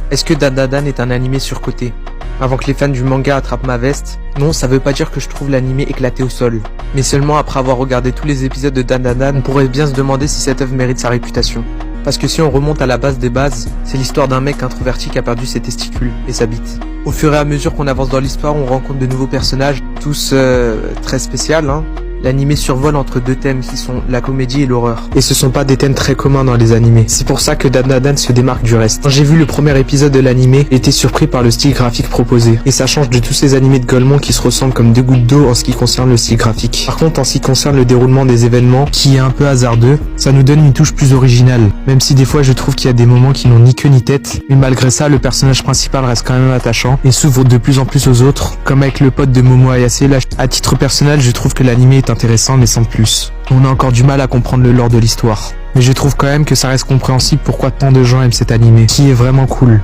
Est-ce que Dandadan est un animé surcoté? Avant que les fans du manga attrapent ma veste, non, ça veut pas dire que je trouve l'animé éclaté au sol. Mais seulement après avoir regardé tous les épisodes de Dandadan, on pourrait bien se demander si cette œuvre mérite sa réputation. Parce que si on remonte à la base des bases, c'est l'histoire d'un mec introverti qui a perdu ses testicules et sa bite. Au fur et à mesure qu'on avance dans l'histoire, on rencontre de nouveaux personnages, tous très spéciaux, hein. L'animé survole entre deux thèmes qui sont la comédie et l'horreur. Et ce sont pas des thèmes très communs dans les animés. C'est pour ça que Dandadan se démarque du reste. Quand j'ai vu le premier épisode de l'animé, j'ai été surpris par le style graphique proposé. Et ça change de tous ces animés de Golemon qui se ressemblent comme deux gouttes d'eau en ce qui concerne le style graphique. Par contre, en ce qui concerne le déroulement des événements, qui est un peu hasardeux, ça nous donne une touche plus originale. Même si des fois je trouve qu'il y a des moments qui n'ont ni queue ni tête, mais malgré ça, le personnage principal reste quand même attachant et s'ouvre de plus en plus aux autres, comme avec le pote de Momo Ayase. Là, à titre personnel, je trouve que l'animé est intéressant mais sans plus. On a encore du mal à comprendre le lore de l'histoire. Mais je trouve quand même que ça reste compréhensible pourquoi tant de gens aiment cet animé, qui est vraiment cool.